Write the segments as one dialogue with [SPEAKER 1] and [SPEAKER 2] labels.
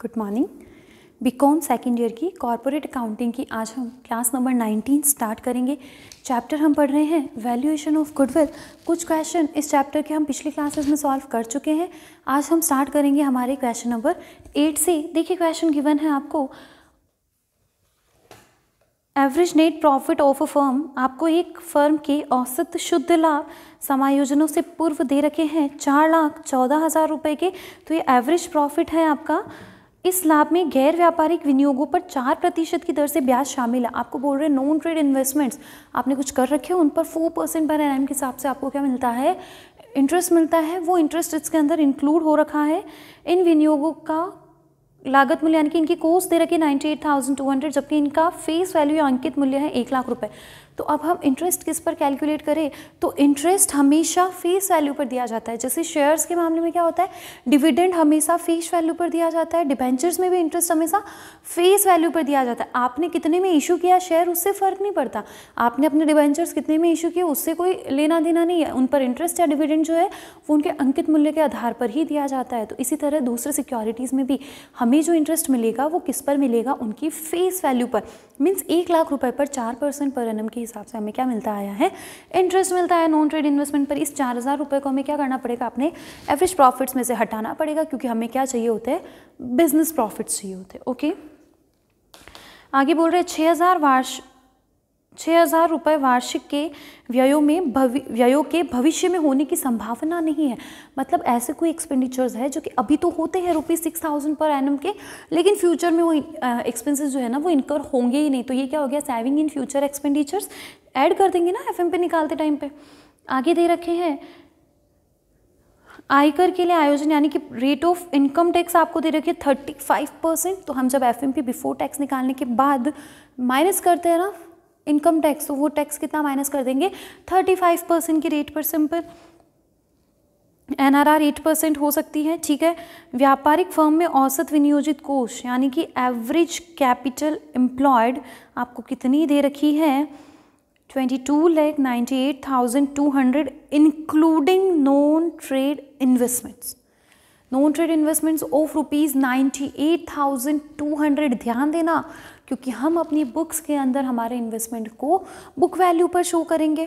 [SPEAKER 1] Good morning. BCom second year की corporate accounting की आज हम क्लास नंबर 19 स्टार्ट करेंगे। चैप्टर हम पढ़ रहे हैं वैल्यूएशन ऑफ गुडविल। कुछ क्वेश्चन इस चैप्टर के हम पिछले क्लासेस में सॉल्व कर चुके हैं। आज हम स्टार्ट करेंगे हमारे क्वेश्चन नंबर 8 से। देखिए क्वेश्चन गिवन है आपको, average net profit of a firm, आपको एक फर्म के औसत शुद्ध लाभ समायोजनों से पूर्व दे रखे हैं 4,14,000 रुपये के। तो ये एवरेज प्रॉफिट है आपका। इस लाभ में गैर व्यापारिक विनियोगों पर 4% की दर से ब्याज शामिल है। आपको बोल रहे हैं नॉन ट्रेड इन्वेस्टमेंट्स आपने कुछ कर रखे हो, उन पर 4% पर एनम के हिसाब से आपको क्या मिलता है, इंटरेस्ट मिलता है। वो इंटरेस्ट इसके अंदर इंक्लूड हो रखा है। इन विनियोगों का लागत मूल्य यानी कि इनकी कोस्ट दे रखी है 98,200, जबकि इनका फेस वैल्यू या अंकित मूल्य है 1,00,000 रुपये। तो अब हम इंटरेस्ट किस पर कैलकुलेट करें, तो इंटरेस्ट हमेशा फेस वैल्यू पर दिया जाता है। जैसे शेयर्स के मामले में क्या होता है, डिविडेंड हमेशा फेस वैल्यू पर दिया जाता है। डिबेंचर्स में भी इंटरेस्ट हमेशा फेस वैल्यू पर दिया जाता है। आपने कितने में इशू किया शेयर, उससे फ़र्क नहीं पड़ता। आपने अपने डिबेंचर्स कितने में इशू किए, उससे कोई लेना देना नहीं है। उन पर इंटरेस्ट या डिविडेंड जो है वो उनके अंकित मूल्य के आधार पर ही दिया जाता है। तो इसी तरह दूसरे सिक्योरिटीज़ में भी हमें जो इंटरेस्ट मिलेगा वो किस पर मिलेगा, उनकी फेस वैल्यू पर। मीन्स 1,00,000 रुपये पर 4% पर एनम के हिसाब से हमें क्या मिलता आया है, इंटरेस्ट मिलता है नॉन ट्रेड इन्वेस्टमेंट पर। इस 4,000 रुपये को हमें क्या करना पड़ेगा, अपने एवरेज प्रॉफिट्स में से हटाना पड़ेगा, क्योंकि हमें क्या चाहिए होते हैं, बिजनेस प्रॉफिट्स चाहिए होते हैं। ओके, आगे बोल रहे हैं 6,000 रुपये वार्षिक के व्ययों के भविष्य में होने की संभावना नहीं है। मतलब ऐसे कोई एक्सपेंडिचर्स है जो कि अभी तो होते हैं ₹6,000 पर एनम के, लेकिन फ्यूचर में वो एक्सपेंसेस जो है ना वो इनकर होंगे ही नहीं। तो ये क्या हो गया, saving in future expenditures add कर देंगे ना एफएम पे निकालते टाइम पे। आगे दे रखे हैं आयकर के लिए आयोजन यानी कि रेट ऑफ इनकम टैक्स आपको दे रखी है 35%। तो हम जब एफएमपी बिफोर टैक्स निकालने के बाद माइनस करते हैं ना इनकम टैक्स, तो वो टैक्स कितना माइनस कर देंगे, 35% की रेट पर। सिंपल। एनआरआर 8% हो सकती है, ठीक है। व्यापारिक फर्म में औसत विनियोजित कोष यानी कि एवरेज कैपिटल एम्प्लॉयड आपको कितनी दे रखी है, 22,98,200 including non trade investments. Non trade investments of ₹98,200। ध्यान देना, क्योंकि हम अपनी बुक्स के अंदर हमारे इन्वेस्टमेंट को बुक वैल्यू पर शो करेंगे,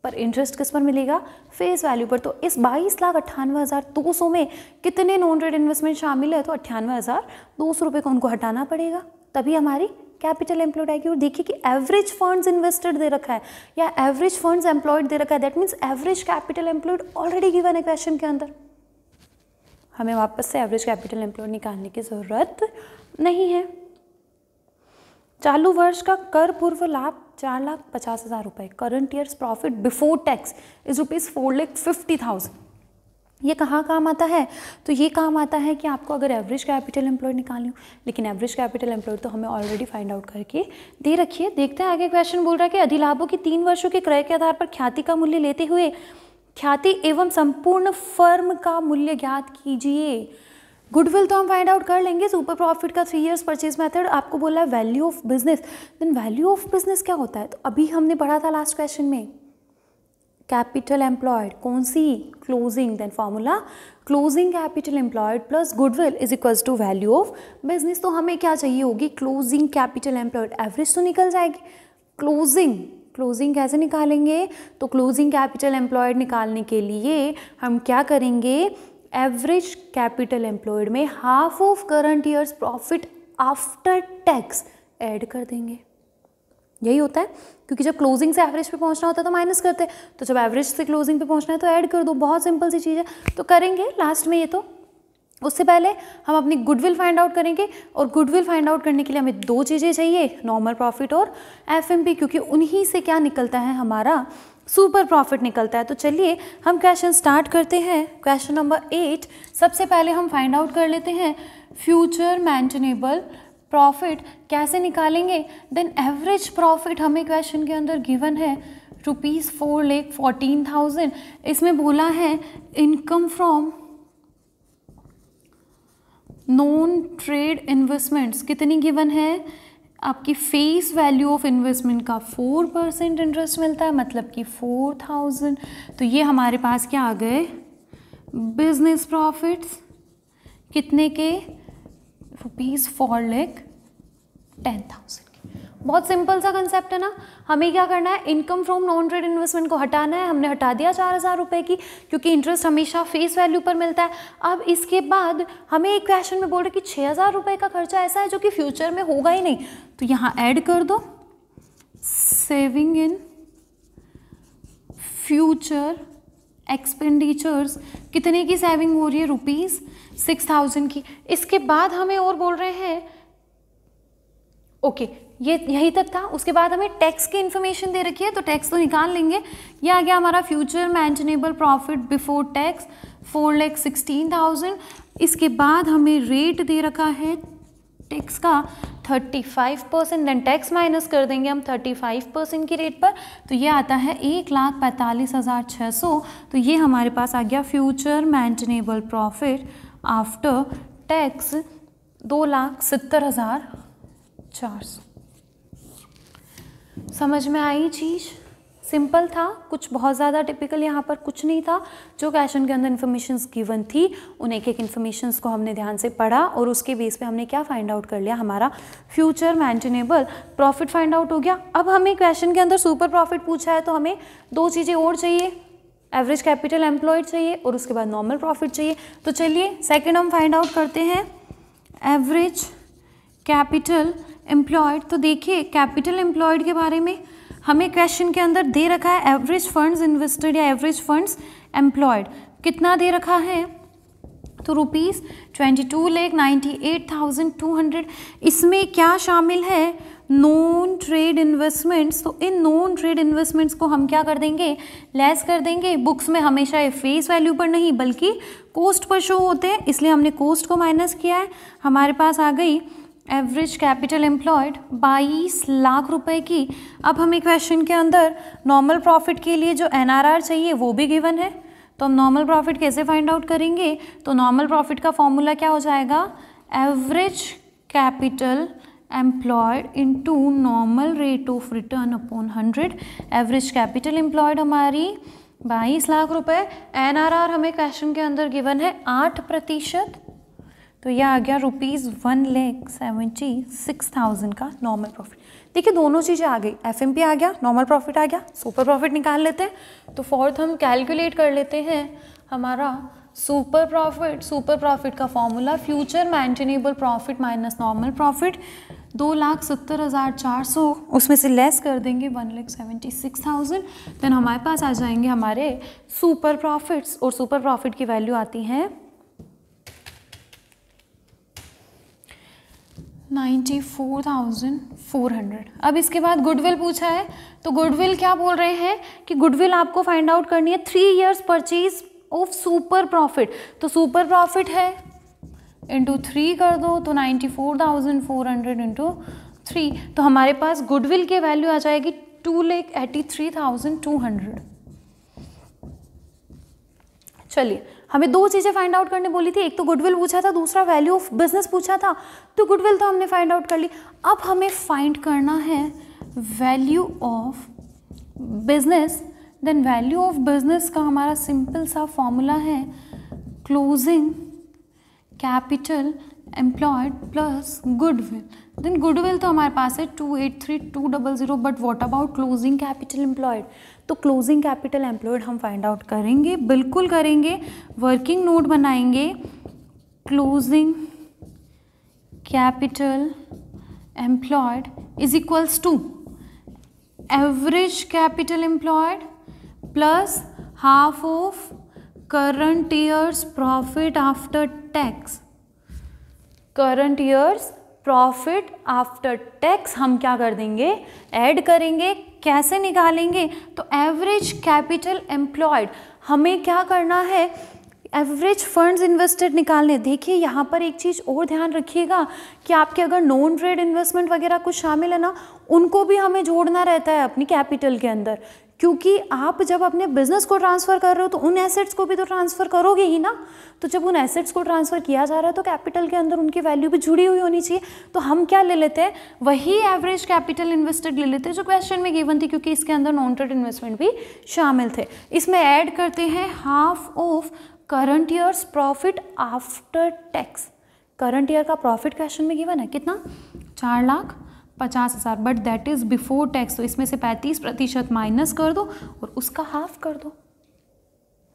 [SPEAKER 1] पर इंटरेस्ट किस पर मिलेगा, फेस वैल्यू पर। तो इस 22,98,200 में कितने नॉन ट्रेड इन्वेस्टमेंट शामिल है, तो 98,200 रुपये को उनको हटाना पड़ेगा, तभी हमारी कैपिटल एम्प्लॉयड आएगी। और देखिए कि एवरेज फंड्स इन्वेस्टेड दे रखा है या एवरेज फंड्स एम्प्लॉयड दे रखा है, that means average capital employed already given है क्वेश्चन के अंदर। हमें वापस से एवरेज कैपिटल एम्प्लॉयड निकालने की ज़रूरत नहीं है। चालू वर्ष का कर पूर्व लाभ 4,50,000 रुपये। Current years profit before tax is ₹4,50,000। ये कहाँ काम आता है, तो ये काम आता है कि आपको अगर एवरेज कैपिटल एम्प्लॉयड निकालनी हो, लेकिन एवरेज कैपिटल एम्प्लॉयड तो हमें ऑलरेडी फाइंड आउट करके दे रखिए। देखते हैं आगे क्वेश्चन बोल रहा है कि अधिलाभों की 3 वर्षों के क्रय के आधार पर ख्याति का मूल्य लेते हुए ख्याति एवं संपूर्ण फर्म का मूल्य ज्ञात कीजिए। गुडविल तो हम फाइंड आउट कर लेंगे। सुपर प्रॉफिट का 3 इयर्स परचेज मेथड आपको बोला है value of business. Then value of business क्या होता है, तो अभी हमने पढ़ा था लास्ट क्वेश्चन में, कैपिटल एम्प्लॉयड कौन सी, closing. Then formula closing capital employed plus goodwill is equals to value of business. तो हमें क्या चाहिए होगी, क्लोजिंग कैपिटल एम्प्लॉयड। एवरेज तो निकल जाएगी, क्लोजिंग कैसे निकालेंगे, तो क्लोजिंग कैपिटल एम्प्लॉयड निकालने के लिए हम क्या करेंगे, एवरेज कैपिटल एम्प्लॉयड में half of current years profit after tax add कर देंगे। यही होता है, क्योंकि जब क्लोजिंग से एवरेज पे पहुंचना होता है तो माइनस करते हैं, तो जब एवरेज से क्लोजिंग पे पहुंचना है तो ऐड कर दो। बहुत सिंपल सी चीज़ है, तो करेंगे लास्ट में ये। तो उससे पहले हम अपनी गुडविल फाइंड आउट करेंगे, और गुडविल फाइंड आउट करने के लिए हमें 2 चीज़ें चाहिए, नॉर्मल प्रॉफिट और एफएमपी, क्योंकि उन्हीं से क्या निकलता है, हमारा सुपर प्रॉफिट निकलता है। तो चलिए हम क्वेश्चन स्टार्ट करते हैं। क्वेश्चन नंबर 8, सबसे पहले हम फाइंड आउट कर लेते हैं फ्यूचर मेंटेनेबल प्रॉफिट कैसे निकालेंगे। देन एवरेज प्रॉफिट हमें क्वेश्चन के अंदर गिवन है ₹4,14,000। इसमें बोला है income from non trade investments कितनी गिवन है, आपकी फेस वैल्यू ऑफ इन्वेस्टमेंट का 4% इंटरेस्ट मिलता है, मतलब कि 4,000। तो ये हमारे पास क्या आ गए, बिजनेस प्रॉफिट्स कितने के, 4,10,000 की। बहुत सिंपल सा कंसेप्ट है ना। हमें क्या करना है, income from non trade investment को हटाना है। हमने हटा दिया 4,000 रुपये की, क्योंकि इंटरेस्ट हमेशा फेस वैल्यू पर मिलता है। अब इसके बाद हमें एक क्वेश्चन में बोल रहे कि 6,000 रुपये का खर्चा ऐसा है जो कि फ्यूचर में होगा ही नहीं, तो यहाँ ऐड कर दो सेविंग इन फ्यूचर एक्सपेंडिचर्स। कितने की सेविंग हो रही है, ₹6,000 की। इसके बाद हमें और बोल रहे हैं, ओके ये यही तक था। उसके बाद हमें टैक्स की इन्फॉर्मेशन दे रखी है, तो टैक्स तो निकाल लेंगे। ये आ गया हमारा future maintainable profit before tax 4,16,000। इसके बाद हमें रेट दे रखा है टैक्स का 35%, देन टैक्स माइनस कर देंगे हम 35% की रेट पर, तो ये आता है 1,45,600। तो ये हमारे पास आ गया future maintainable profit after tax 2,70,400। समझ में आई चीज़? सिंपल था, कुछ बहुत ज़्यादा टिपिकल यहाँ पर कुछ नहीं था। जो क्वेश्चन के अंदर इन्फॉर्मेशंस गिवन थी उन एक एक इन्फॉर्मेशंस को हमने ध्यान से पढ़ा और उसके बेस पे हमने क्या फाइंड आउट कर लिया, हमारा future maintainable profit find out हो गया। अब हमें क्वेश्चन के अंदर सुपर प्रॉफिट पूछा है, तो हमें दो चीज़ें और चाहिए, एवरेज कैपिटल एम्प्लॉयड चाहिए और उसके बाद नॉर्मल प्रॉफिट चाहिए। तो चलिए सेकेंड हम फाइंड आउट करते हैं, एवरेज कैपिटल एम्प्लॉयड। तो देखिए कैपिटल एम्प्लॉयड के बारे में हमें क्वेश्चन के अंदर दे रखा है एवरेज फंड्स इन्वेस्टेड या एवरेज फंड्स एम्प्लॉयड। कितना दे रखा है, तो ₹22,98,200। इसमें क्या शामिल है, नॉन ट्रेड इन्वेस्टमेंट्स। तो इन नॉन ट्रेड इन्वेस्टमेंट्स को हम क्या कर देंगे, लेस कर देंगे। बुक्स में हमेशा ये फेस वैल्यू पर नहीं बल्कि कॉस्ट पर शो होते हैं, इसलिए हमने कॉस्ट को माइनस किया है। हमारे पास आ गई एवरेज कैपिटल एम्प्लॉयड 22 लाख रुपए की। अब हमें क्वेश्चन के अंदर नॉर्मल प्रॉफिट के लिए जो NRR चाहिए वो भी गिवन है, तो हम नॉर्मल प्रॉफिट कैसे फाइंड आउट करेंगे, तो नॉर्मल प्रॉफिट का फॉर्मूला क्या हो जाएगा, average capital employed into normal rate of return upon 100। Average capital employed हमारी 22 लाख रुपए, NRR हमें क्वेश्चन के अंदर गिवन है 8%, तो यह आ गया ₹1,76,000 का नॉर्मल प्रॉफिट। देखिए दोनों चीज़ें आ गई, FMP आ गया, नॉर्मल प्रॉफिट आ गया, सुपर प्रॉफिट निकाल लेते हैं। तो फोर्थ हम कैलकुलेट कर लेते हैं हमारा सुपर प्रॉफिट। सुपर प्रॉफिट का formula future maintainable profit minus normal profit 2,70,400, उसमें से लेस कर देंगे 1,76,000। देन हमारे पास आ जाएंगे हमारे सुपर प्रॉफिट्स, और सुपर प्रॉफिट की वैल्यू आती है 94,400। अब इसके बाद गुडविल पूछा है, तो गुडविल क्या बोल रहे हैं कि गुडविल आपको फाइंड आउट करनी है 3 years purchase of super profit. तो सुपर प्रॉफिट है इंटू 3 कर दो, तो 94,400 इंटू 3, तो हमारे पास गुडविल की वैल्यू आ जाएगी 2,83,200। चलिए हमें दो चीज़ें फाइंड आउट करने बोली थी, एक तो गुडविल पूछा था, दूसरा वैल्यू ऑफ बिजनेस पूछा था। तो गुडविल तो हमने फाइंड आउट कर ली, अब हमें फाइंड करना है value of business. Then value of business का हमारा सिंपल सा फॉर्मूला है closing capital employed plus goodwill. Then goodwill तो हमारे पास है 283,200, but what about closing capital employed. तो क्लोजिंग कैपिटल एम्प्लॉयड हम फाइंड आउट करेंगे, बिल्कुल करेंगे, वर्किंग नोट बनाएंगे। Closing capital employed is equals to average capital employed plus half of current years profit after tax. Current years profit after tax हम क्या कर देंगे, ऐड करेंगे। कैसे निकालेंगे, तो एवरेज कैपिटल एम्प्लॉयड हमें क्या करना है, एवरेज फंड्स इन्वेस्टेड निकालने। देखिए यहाँ पर एक चीज़ और ध्यान रखिएगा कि आपके अगर नॉन ट्रेड इन्वेस्टमेंट वगैरह कुछ शामिल है ना, उनको भी हमें जोड़ना रहता है अपनी कैपिटल के अंदर, क्योंकि आप जब अपने बिजनेस को ट्रांसफ़र कर रहे हो तो उन एसेट्स को भी तो ट्रांसफ़र करोगे ही ना। तो जब उन एसेट्स को ट्रांसफ़र किया जा रहा है तो कैपिटल के अंदर उनकी वैल्यू भी जुड़ी हुई होनी चाहिए। तो हम क्या ले लेते हैं, वही एवरेज कैपिटल इन्वेस्टेड ले लेते हैं जो क्वेश्चन में गिवन थी, क्योंकि इसके अंदर नॉन ट्रेड इन्वेस्टमेंट भी शामिल थे। इसमें ऐड करते हैं half of current years profit after tax. Current year का प्रॉफिट क्वेश्चन में गिवन है कितना, 4,50,000, but that is before tax. तो इसमें से 35% माइनस कर दो और उसका हाफ कर दो।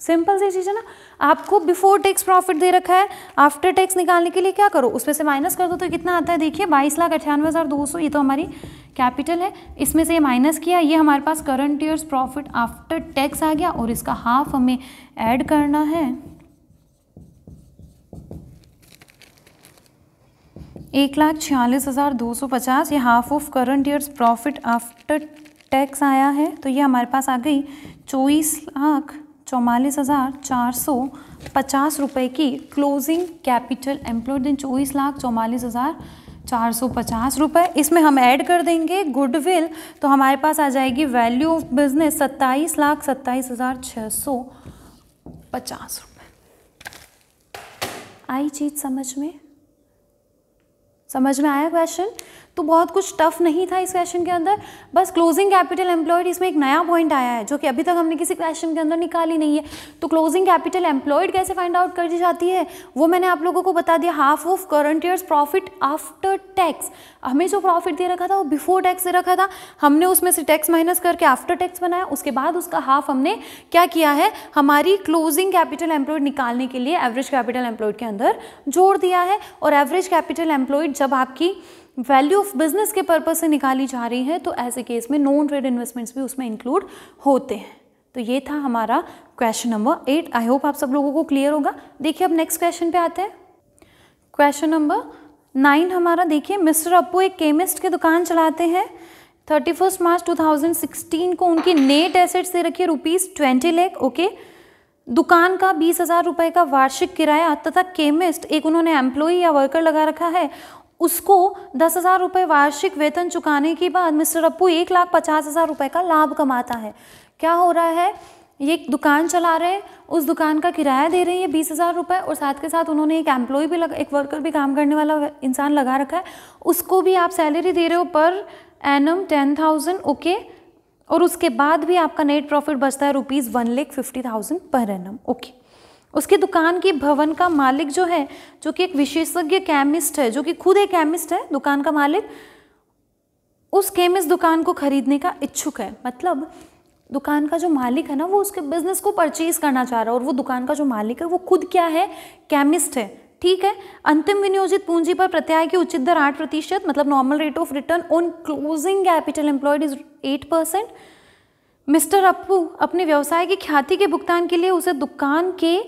[SPEAKER 1] सिंपल सी चीज़ है ना। आपको बिफोर टैक्स प्रॉफिट दे रखा है, आफ्टर टैक्स निकालने के लिए क्या करो, उसमें से माइनस कर दो तो कितना आता है, देखिए 22,98,200, ये तो हमारी कैपिटल है। इसमें से ये माइनस किया, ये हमारे पास current years profit after tax आ गया और इसका हाफ हमें ऐड करना है। 1,46,250, ये half of current years profit after tax आया है। तो ये हमारे पास आ गई 24,44,450 रुपये की क्लोजिंग कैपिटल एम्प्लॉयड इन 24,44,450 रुपये। इसमें हम ऐड कर देंगे गुडविल, तो हमारे पास आ जाएगी वैल्यू ऑफ बिजनेस 27,27,650 रुपये। आई चीज़ समझ में आया क्वेश्चन? तो बहुत कुछ टफ नहीं था इस क्वेश्चन के अंदर, बस क्लोजिंग कैपिटल एम्प्लॉयड इसमें एक नया पॉइंट आया है जो कि अभी तक हमने किसी क्वेश्चन के अंदर निकाली नहीं है। तो क्लोजिंग कैपिटल एम्प्लॉयड कैसे फाइंड आउट कर दी जाती है वो मैंने आप लोगों को बता दिया। Half of current years profit after tax, हमें जो प्रॉफिट दे रखा था वो बिफोर टैक्स दे रखा था, हमने उसमें से टैक्स माइनस करके आफ्टर टैक्स बनाया, उसके बाद उसका हाफ हमने क्या किया है, हमारी क्लोजिंग कैपिटल एम्प्लॉयड निकालने के लिए एवरेज कैपिटल एम्प्लॉयड के अंदर जोड़ दिया है। और एवरेज कैपिटल एम्प्लॉयड जब आपकी वैल्यू ऑफ बिजनेस के पर्पज से निकाली जा रही है तो ऐसे केस में नॉन ट्रेड इन्वेस्टमेंट्स भी उसमें इंक्लूड होते हैं। तो ये था हमारा क्वेश्चन नंबर 8। आई होप आप सब लोगों को क्लियर होगा। देखिए अब नेक्स्ट क्वेश्चन पे आते हैं। क्वेश्चन नंबर 9 हमारा, देखिए मिस्टर अप्पू एक केमिस्ट की दुकान चलाते हैं। 31 मार्च 2016 को उनकी नेट एसेट्स दे रखी है ₹20 लाख। ओके, दुकान का 20,000 रुपये का वार्षिक किराया तथा केमिस्ट एक उन्होंने एम्प्लॉय या वर्कर लगा रखा है, उसको 10,000 रुपये वार्षिक वेतन चुकाने के बाद मिस्टर अप्पू 1,50,000 रुपये का लाभ कमाता है। क्या हो रहा है, ये एक दुकान चला रहे हैं, उस दुकान का किराया दे रही है 20,000 रुपये और साथ के साथ उन्होंने एक एम्प्लॉय भी एक वर्कर भी काम करने वाला इंसान लगा रखा है, उसको भी आप सैलरी दे रहे हो पर एनम 10,000। ओके, और उसके बाद भी आपका नेट प्रॉफिट बचता है ₹1,50,000 पर एनम। ओके, उसकी दुकान की भवन का मालिक जो है, जो कि एक विशेषज्ञ केमिस्ट है, जो कि खुद एक केमिस्ट है दुकान का मालिक, उस केमिस्ट दुकान को खरीदने का इच्छुक है। मतलब दुकान का जो मालिक है ना वो उसके बिजनेस को परचेज करना चाह रहा है और वो दुकान का जो मालिक है वो खुद क्या है, केमिस्ट है। ठीक है, अंतिम विनियोजित पूंजी पर प्रत्याय की उचित दर 8%, मतलब normal rate of return on closing capital employed is 8%। Mister Appu अपने व्यवसाय की ख्याति के भुगतान के लिए उसे दुकान के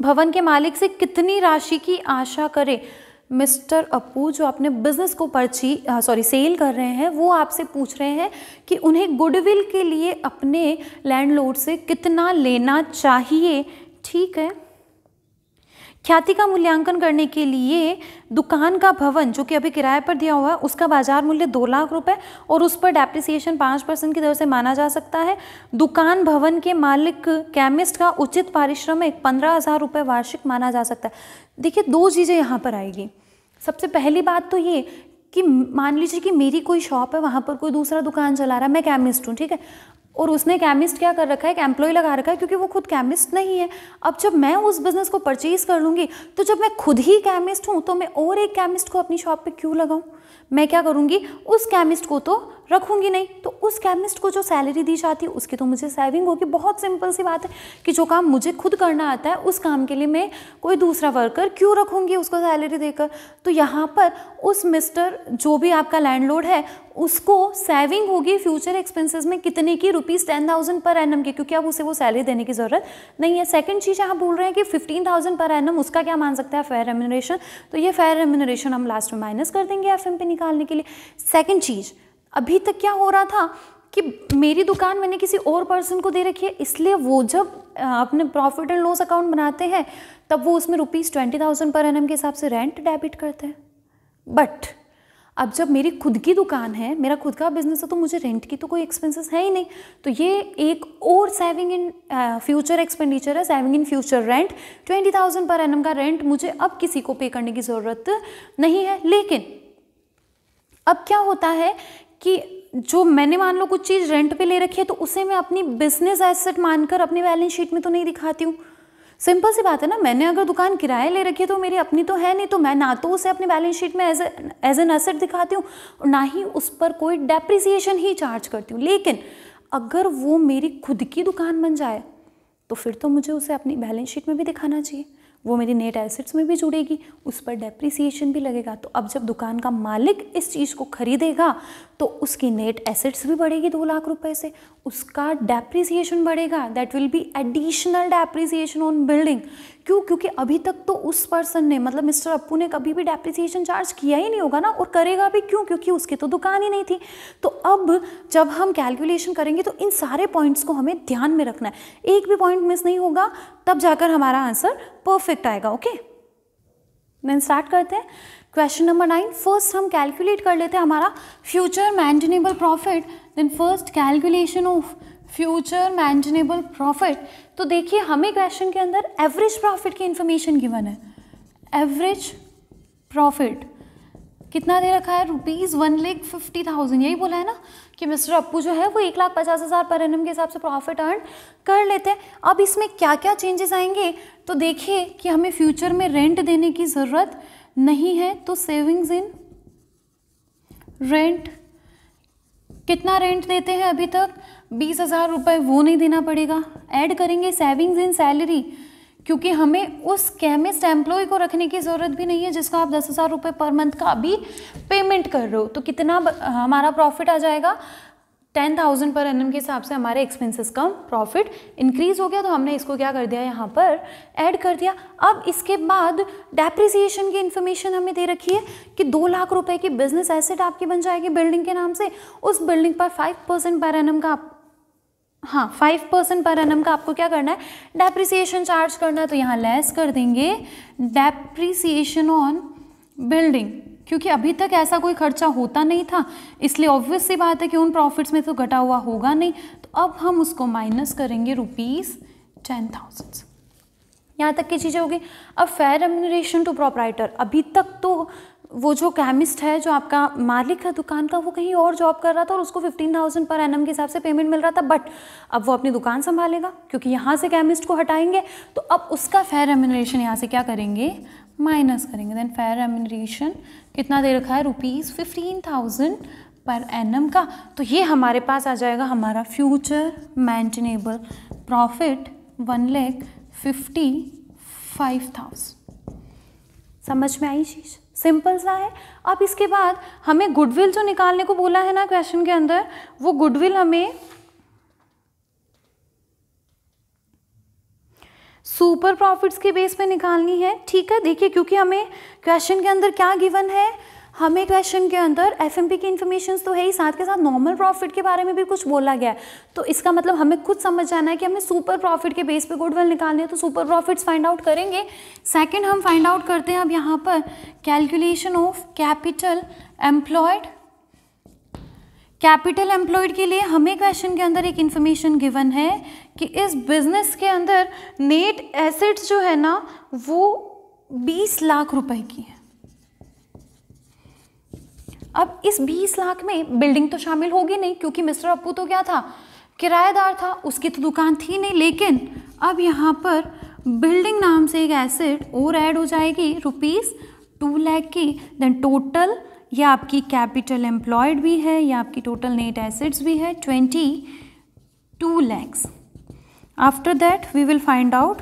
[SPEAKER 1] भवन के मालिक से कितनी राशि की आशा करे। मिस्टर अप्पू जो अपने बिजनेस को सेल कर रहे हैं वो आपसे पूछ रहे हैं कि उन्हें गुडविल के लिए अपने लैंडलॉर्ड से कितना लेना चाहिए। ठीक है, ख्याति का मूल्यांकन करने के लिए दुकान का भवन जो कि अभी किराए पर दिया हुआ है उसका बाजार मूल्य 2 लाख रुपए और उस पर डेप्रिसिएशन 5% की दर से माना जा सकता है। दुकान भवन के मालिक केमिस्ट का उचित पारिश्रमिक 15,000 रुपये वार्षिक माना जा सकता है। देखिए 2 चीज़ें यहाँ पर आएगी। सबसे पहली बात तो ये कि मान लीजिए कि मेरी कोई शॉप है, वहाँ पर कोई दूसरा दुकान चला रहा है, मैं केमिस्ट हूँ, ठीक है, और उसने केमिस्ट क्या कर रखा है, एक एम्प्लॉय लगा रखा है क्योंकि वो खुद केमिस्ट नहीं है। अब जब मैं उस बिज़नेस को परचेज कर लूँगी तो जब मैं खुद ही केमिस्ट हूँ तो मैं और एक केमिस्ट को अपनी शॉप पे क्यों लगाऊँ। मैं क्या करूँगी, उस केमिस्ट को तो रखूँगी नहीं, तो उस केमिस्ट को जो सैलरी दी जाती है उसकी तो मुझे सेविंग होगी। बहुत सिंपल सी बात है कि जो काम मुझे खुद करना आता है उस काम के लिए मैं कोई दूसरा वर्कर क्यों रखूँगी उसको सैलरी देकर। तो यहाँ पर उस मिस्टर जो भी आपका लैंडलॉर्ड है उसको सेविंग होगी फ्यूचर एक्सपेंसेस में कितने की, ₹10,000 पर एनम की, क्योंकि अब उसे वो सैलरी देने की ज़रूरत नहीं है। सेकंड चीज़ यहाँ बोल रहे हैं कि 15,000 पर एनम उसका क्या मान सकता है, फेयर रेम्यूनरेशन। तो ये फेयर रेम्यूनरेशन हम लास्ट में माइनस कर देंगे एफएमपी निकालने के लिए। सेकंड चीज़, अभी तक क्या हो रहा था कि मेरी दुकान मैंने किसी और पर्सन को दे रखी है, इसलिए वो जब अपने प्रॉफिट एंड लॉस अकाउंट बनाते हैं तब वो उसमें ₹20,000 पर एनम के हिसाब से रेंट डेबिट करते हैं। बट अब जब मेरी खुद की दुकान है, मेरा खुद का बिजनेस है, तो मुझे रेंट की तो कोई एक्सपेंसेस है ही नहीं। तो ये एक और सेविंग इन फ्यूचर एक्सपेंडिचर है, saving in future rent. 20,000 per annum का रेंट मुझे अब किसी को पे करने की ज़रूरत नहीं है। लेकिन अब क्या होता है कि जो मैंने मान लो कुछ चीज़ रेंट पे ले रखी है तो उसे मैं अपनी बिजनेस एसेट मानकर अपनी बैलेंस शीट में तो नहीं दिखाती हूँ। सिंपल सी बात है ना, मैंने अगर दुकान किराए ले रखी है तो मेरी अपनी तो है नहीं, तो मैं ना तो उसे अपनी बैलेंस शीट में एज एन एसेट दिखाती हूँ और ना ही उस पर कोई डेप्रिसिएशन ही चार्ज करती हूँ। लेकिन अगर वो मेरी खुद की दुकान बन जाए तो फिर तो मुझे उसे अपनी बैलेंस शीट में भी दिखाना चाहिए, वो मेरी नेट एसेट्स में भी जुड़ेगी, उस पर डेप्रिसिएशन भी लगेगा। तो अब जब दुकान का मालिक इस चीज़ को खरीदेगा तो उसकी नेट एसेट्स भी बढ़ेगी 2 लाख रुपए से, उसका डेप्रिसिएशन बढ़ेगा, that will be additional depreciation on building. क्यों? क्योंकि अभी तक तो उस पर्सन ने, मतलब मिस्टर अप्पू ने कभी भी डेप्रिसिएशन चार्ज किया ही नहीं होगा ना, और करेगा भी क्यों? क्योंकि उसकी तो दुकान ही नहीं थी। तो अब जब हम कैलकुलेशन करेंगे तो इन सारे पॉइंट्स को हमें ध्यान में रखना है, एक भी पॉइंट मिस नहीं होगा, तब जाकर हमारा आंसर परफेक्ट आएगा। ओके, देन स्टार्ट करते हैं क्वेश्चन नंबर 9। फर्स्ट हम कैलकुलेट कर लेते हैं हमारा future maintainable profit. Then first calculation of future maintainable profit. तो देखिए हमें क्वेश्चन के अंदर एवरेज प्रॉफिट की इंफॉर्मेशन गिवन है। एवरेज प्रॉफिट कितना दे रखा है? ₹1,50,000। यही बोला है ना कि मिस्टर अप्पू जो है वो 1,50,000 पर एनम के हिसाब से प्रॉफिट अर्न कर लेते हैं। अब इसमें क्या क्या चेंजेस आएंगे? तो देखिए कि हमें फ्यूचर में रेंट देने की ज़रूरत नहीं है, तो सेविंग्स इन रेंट, कितना रेंट देते हैं अभी तक? 20,000 रुपये, वो नहीं देना पड़ेगा। ऐड करेंगे सेविंग्स इन सैलरी, क्योंकि हमें उस केमिस्ट एम्प्लॉय को रखने की ज़रूरत भी नहीं है जिसका आप 10,000 रुपये पर मंथ का अभी पेमेंट कर रहे हो। तो कितना हमारा प्रॉफिट आ जाएगा? 10,000 पर एनम के हिसाब से हमारे एक्सपेंसेस कम, प्रॉफिट इंक्रीज हो गया। तो हमने इसको क्या कर दिया, यहाँ पर ऐड कर दिया। अब इसके बाद डेप्रिसिएशन की इन्फॉर्मेशन हमें दे रखी है कि 2 लाख रुपए की बिजनेस एसेट आपकी बन जाएगी बिल्डिंग के नाम से। उस बिल्डिंग पर 5% पर एनम का 5% पर एनम का आपको क्या करना है? डेप्रिसिएशन चार्ज करना है। तो यहाँ लेस कर देंगे डेप्रिसिएशन ऑन बिल्डिंग, क्योंकि अभी तक ऐसा कोई खर्चा होता नहीं था, इसलिए ऑब्वियस सी बात है कि उन प्रॉफिट्स में तो घटा हुआ होगा नहीं। तो अब हम उसको माइनस करेंगे ₹10,000। यहाँ तक की चीज़ें होगी। अब फेयर रेम्यूनरेशन टू प्रोप्राइटर, अभी तक तो वो जो केमिस्ट है, जो आपका मालिक है दुकान का, वो कहीं और जॉब कर रहा था और उसको 15,000 पर एनम के हिसाब से पेमेंट मिल रहा था, बट अब वो अपनी दुकान संभालेगा क्योंकि यहाँ से केमिस्ट को हटाएंगे। तो अब उसका फेयर रेम्यूनरेशन यहाँ से क्या करेंगे? माइनस करेंगे। देन फेयर रेम्यूनरेशन कितना दे रखा है? ₹15,000 पर एनम का। तो ये हमारे पास आ जाएगा हमारा फ्यूचर मेंटेनेबल प्रॉफिट 1,55,000। समझ में आई चीज़? सिंपल सा है। अब इसके बाद हमें गुडविल जो निकालने को बोला है ना क्वेश्चन के अंदर, वो गुडविल हमें सुपर प्रॉफिट्स के बेस पे निकालनी है। ठीक है, देखिए क्योंकि हमें क्वेश्चन के अंदर क्या गिवन है, हमें क्वेश्चन के अंदर एफएमपी की इन्फॉर्मेशन तो है ही, साथ के साथ नॉर्मल प्रॉफिट के बारे में भी कुछ बोला गया है। तो इसका मतलब हमें खुद समझ जाना है कि हमें सुपर प्रॉफिट के बेस पे गुडविल निकालनी है। तो सुपर प्रॉफिट्स फाइंड आउट करेंगे। सेकंड हम फाइंड आउट करते हैं अब यहाँ पर calculation of capital employed. Capital employed के लिए हमें क्वेश्चन के अंदर एक इन्फॉर्मेशन गिवन है कि इस बिजनेस के अंदर नेट एसेट्स जो है ना वो 20 लाख रुपए की है। अब इस 20 लाख में बिल्डिंग तो शामिल होगी नहीं, क्योंकि मिस्टर अप्पू तो क्या था? किराएदार था, उसकी तो दुकान थी नहीं। लेकिन अब यहाँ पर बिल्डिंग नाम से एक एसेट और ऐड हो जाएगी ₹2 लाख की। देन टोटल ये आपकी कैपिटल एम्प्लॉयड भी है, ये आपकी टोटल नेट एसेट्स भी है 22 lakhs। After that we will find out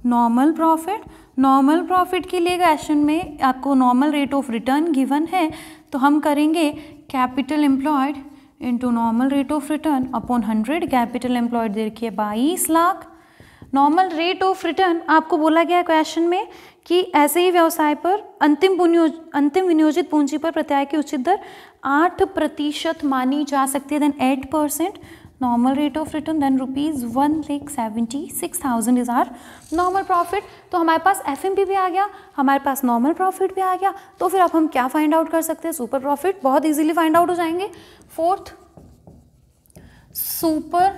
[SPEAKER 1] normal profit. Normal profit के लिए क्वेश्चन में आपको normal rate of return given है, तो हम करेंगे capital employed into normal rate of return upon 100। Capital employed देखिए 22 lakh. Normal rate of return आपको बोला गया है क्वेश्चन में कि ऐसे ही व्यवसाय पर अंतिम विनियोजित पूंजी पर प्रत्याय की उचित दर 8% मानी जा सकती है। Then 8% normal rate of return, then ₹1,76,000 is are normal profit. तो हमारे पास एफएमपी भी आ गया, हमारे पास नॉर्मल प्रॉफिट भी आ गया। तो फिर अब हम क्या फाइंड आउट कर सकते हैं? सुपर प्रॉफिट बहुत इजीली फाइंड आउट हो जाएंगे। Fourth, super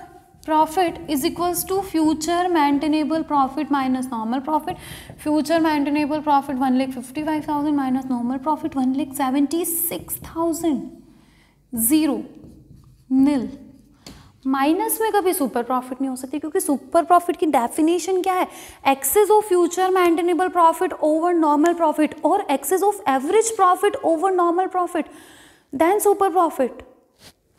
[SPEAKER 1] profit is equals to future maintainable profit minus normal profit. Future maintainable profit 1,55,000 minus normal profit 1,76,000। 0 nil minus में कभी सुपर प्रॉफिट नहीं हो सकती, क्योंकि सुपर प्रॉफिट की डेफिनेशन क्या है, excess of future maintainable profit over normal profit और excess of average profit over normal profit, then super profit.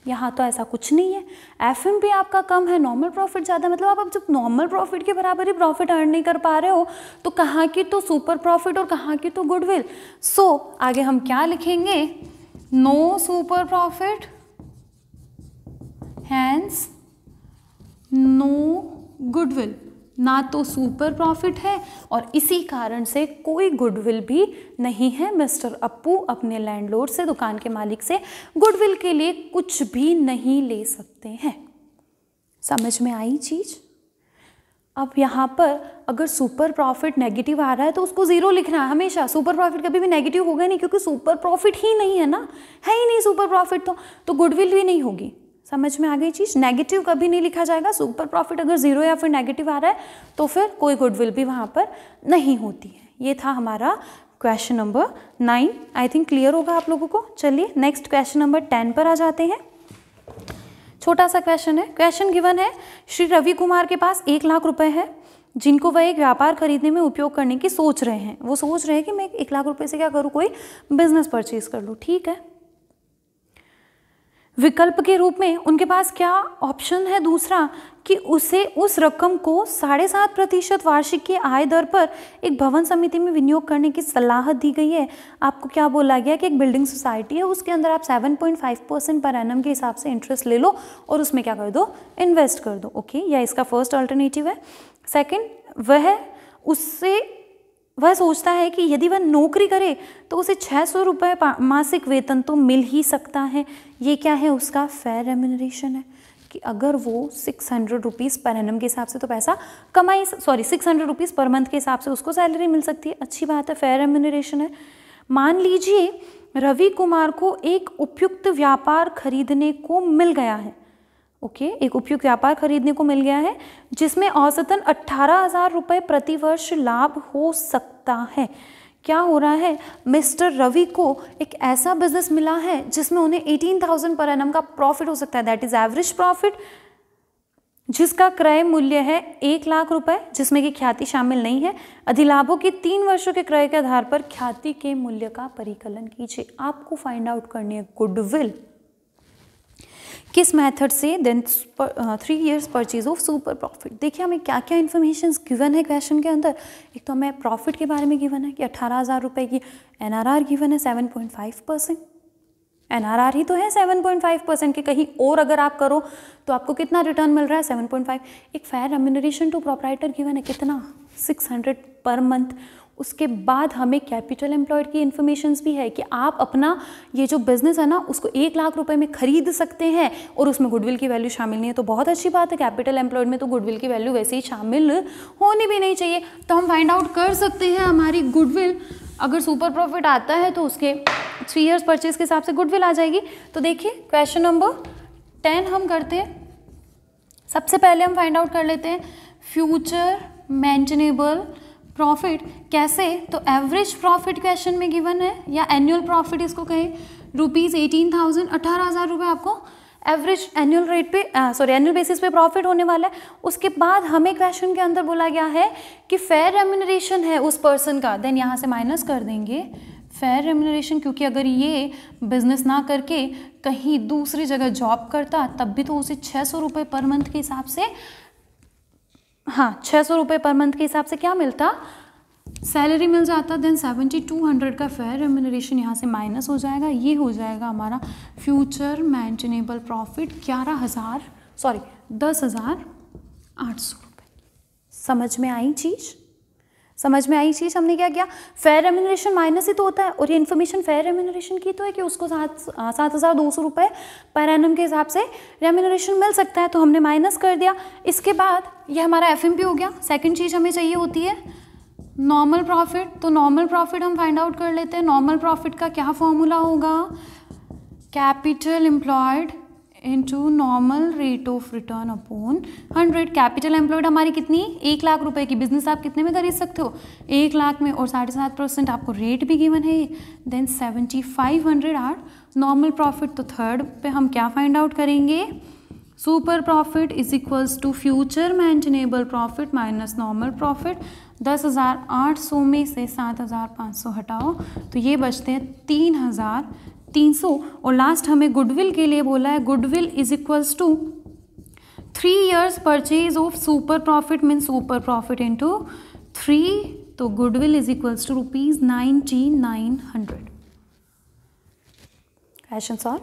[SPEAKER 1] यहाँ तो ऐसा कुछ नहीं है, एफएमपी आपका कम है, नॉर्मल प्रॉफिट ज़्यादा, मतलब आप जब नॉर्मल प्रॉफिट के बराबर ही प्रॉफिट अर्न नहीं कर पा रहे हो तो कहाँ की तो सुपर प्रॉफिट और कहाँ की तो गुडविल। सो आगे हम क्या लिखेंगे, no super profit, hence no goodwill, ना तो सुपर प्रॉफिट है और इसी कारण से कोई गुडविल भी नहीं है। मिस्टर अप्पू अपने लैंडलॉर्ड से, दुकान के मालिक से गुडविल के लिए कुछ भी नहीं ले सकते हैं। समझ में आई चीज? अब यहाँ पर अगर सुपर प्रॉफिट नेगेटिव आ रहा है तो उसको जीरो लिखना है हमेशा, सुपर प्रॉफिट कभी भी नेगेटिव होगा नहीं, क्योंकि सुपर प्रॉफिट ही नहीं है ना, है ही नहीं सुपर प्रॉफिट, तो गुडविल भी नहीं होगी। समझ में आ गई चीज? नेगेटिव कभी नहीं लिखा जाएगा, सुपर प्रॉफिट अगर जीरो या फिर नेगेटिव आ रहा है तो फिर कोई गुडविल भी वहाँ पर नहीं होती है। ये था हमारा question number 9। I think clear होगा आप लोगों को। चलिए नेक्स्ट क्वेश्चन नंबर 10 पर आ जाते हैं। छोटा सा क्वेश्चन है। क्वेश्चन गिवन है, श्री रवि कुमार के पास 1 लाख रुपए है जिनको वह एक व्यापार खरीदने में उपयोग करने की सोच रहे हैं। वो सोच रहे हैं कि मैं 1 लाख रुपए से क्या करूँ, कोई बिजनेस परचेज कर लूँ। ठीक है, विकल्प के रूप में उनके पास क्या ऑप्शन है, दूसरा कि उसे उस रकम को 7.5% वार्षिक की आय दर पर एक भवन समिति में विनियोग करने की सलाह दी गई है। आपको क्या बोला गया कि एक बिल्डिंग सोसाइटी है, उसके अंदर आप 7.5% पर एनम के हिसाब से इंटरेस्ट ले लो और उसमें क्या कर दो, इन्वेस्ट कर दो। ओके, या इसका फर्स्ट अल्टरनेटिव है। सेकेंड, वह सोचता है कि यदि वह नौकरी करे तो उसे 600 रुपये मासिक वेतन तो मिल ही सकता है। ये क्या है, उसका फेयर रेम्यूनरेशन है कि अगर वो 600 रुपीज़ पर एनम के हिसाब से तो पैसा कमाई, 600 रुपीज़ पर मंथ के हिसाब से उसको सैलरी मिल सकती है। अच्छी बात है, फेयर रेम्यूनरेशन है। मान लीजिए रवि कुमार को एक उपयुक्त व्यापार खरीदने को मिल गया है। ओके, एक उपयुक्त व्यापार खरीदने को मिल गया है जिसमें औसतन 18,000 रुपये प्रति वर्ष लाभ हो सकता है। क्या हो रहा है, मिस्टर रवि को एक ऐसा बिजनेस मिला है जिसमें उन्हें 18,000 पर एनम का प्रॉफिट हो सकता है, दैट इज एवरेज प्रॉफिट, जिसका क्रय मूल्य है 1 लाख रुपए, जिसमें कि ख्याति शामिल नहीं है। अधिलाभों के 3 वर्षों के क्रय के आधार पर ख्याति के मूल्य का परिकलन कीजिए। आपको फाइंड आउट करनी है गुडविल किस मेथड से, then 3 years purchase of super profit. देखिए हमें क्या क्या इन्फॉर्मेशन गिवन है क्वेश्चन के अंदर। एक तो हमें प्रॉफिट के बारे में गिवन है कि 18,000 रुपये की एनआरआर गिवन है 7.5%। एनआरआर ही तो है 7.5% के, कहीं और अगर आप करो तो आपको कितना रिटर्न मिल रहा है, 7.5। एक fair remuneration to proprietor given है कितना, 600 पर मंथ। उसके बाद हमें कैपिटल एम्प्लॉयड की इन्फॉर्मेशंस भी है कि आप अपना ये जो बिजनेस है ना उसको 1 लाख रुपए में खरीद सकते हैं और उसमें गुडविल की वैल्यू शामिल नहीं है, तो बहुत अच्छी बात है। कैपिटल एम्प्लॉयड में तो गुडविल की वैल्यू वैसे ही शामिल होनी भी नहीं चाहिए, तो हम फाइंड आउट कर सकते हैं हमारी गुडविल। अगर सुपर प्रॉफिट आता है तो उसके 3 years परचेज के हिसाब से गुडविल आ जाएगी। तो देखिए क्वेश्चन नंबर 10 हम करते हैं। सबसे पहले हम फाइंड आउट कर लेते हैं फ्यूचर मेंटेनेबल प्रॉफिट। कैसे, तो एवरेज प्रॉफिट क्वेश्चन में गिवन है, या एनुअल प्रॉफिट इसको कहें, ₹18,000, 18,000 रुपये आपको एवरेज एनुअल रेट पे एनुअल बेसिस पे प्रॉफिट होने वाला है। उसके बाद हमें क्वेश्चन के अंदर बोला गया है कि फेयर रेम्यूनरेशन है उस पर्सन का, देन यहाँ से माइनस कर देंगे फेयर रेम्यूनरेशन, क्योंकि अगर ये बिजनेस ना करके कहीं दूसरी जगह जॉब करता तब भी तो उसे 600 रुपये पर मंथ के हिसाब से, 600 रुपये पर मंथ के हिसाब से क्या मिलता, सैलरी मिल जाता। देन 7,200 का फेयर रेम्यूनरेशन यहाँ से माइनस हो जाएगा। ये हो जाएगा हमारा फ्यूचर मेंटेनेबल प्रॉफिट 10,800 रुपये। समझ में आई चीज़? समझ में आई चीज़? हमने क्या किया, फेयर रेम्यूनरेशन माइनस ही तो होता है और ये इन्फॉर्मेशन फेयर रेम्यूनरेशन की तो है कि उसको 7,200 रुपये पर एनम के हिसाब से रेम्यूनरेशन मिल सकता है, तो हमने माइनस कर दिया। इसके बाद ये हमारा एफएमपी हो गया। सेकंड चीज़ हमें चाहिए होती है नॉर्मल प्रॉफिट, तो नॉर्मल प्रॉफिट हम फाइंड आउट कर लेते हैं। नॉर्मल प्रॉफिट का क्या फॉर्मूला होगा, capital employed into normal rate of return upon 100। Capital employed हमारी कितनी, 1 लाख रुपए की। बिजनेस आप कितने में खरीद सकते हो, 1 लाख में, और 7.5% आपको रेट भी गिवन है। Then 7,500 are normal profit. तो थर्ड पे हम क्या फाइंड आउट करेंगे, super profit is equals to future maintainable profit minus normal profit. 10,800 में से 7,500 हटाओ तो ये बचते हैं 3,300। और लास्ट हमें गुडविल के लिए बोला है, goodwill is equals to 3 years purchase of super profit mean super profit into 3, तो goodwill is equals to ₹9900। Question solve.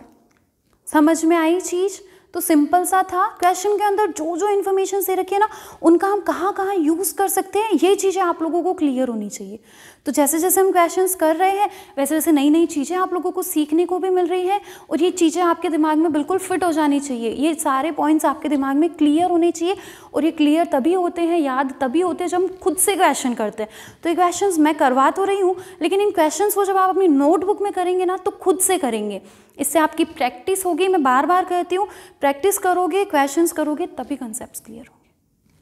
[SPEAKER 1] समझ में आई चीज? तो सिंपल सा था। क्वेश्चन के अंदर जो जो इन्फॉर्मेशन दे रखी है ना, उनका हम कहाँ कहाँ यूज़ कर सकते हैं, ये चीज़ें आप लोगों को क्लियर होनी चाहिए। तो जैसे जैसे हम क्वेश्चंस कर रहे हैं वैसे वैसे नई नई चीज़ें आप लोगों को सीखने को भी मिल रही है, और ये चीज़ें आपके दिमाग में बिल्कुल फिट हो जानी चाहिए। ये सारे पॉइंट्स आपके दिमाग में क्लियर होने चाहिए, और ये क्लियर तभी होते हैं, याद तभी होते हैं जब हम खुद से क्वेश्चन करते हैं। तो ये क्वेश्चंस मैं करवा तो रही हूँ, लेकिन इन क्वेश्चंस को जब आप अपनी नोटबुक में करेंगे ना तो खुद से करेंगे, इससे आपकी प्रैक्टिस होगी। मैं बार बार कहती हूँ, प्रैक्टिस करोगे, क्वेश्चंस करोगे, तभी कंसेप्ट्स क्लियर होंगे।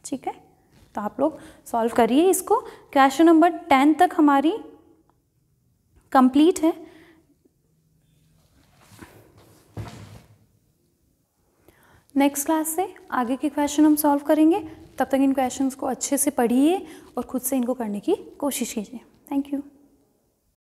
[SPEAKER 1] ठीक है, तो आप लोग सॉल्व करिए इसको। क्वेश्चन नंबर 10 तक हमारी कंप्लीट है। नेक्स्ट क्लास से आगे के क्वेश्चन हम सॉल्व करेंगे। तब तक इन क्वेश्चंस को अच्छे से पढ़िए और खुद से इनको करने की कोशिश कीजिए। Thank you.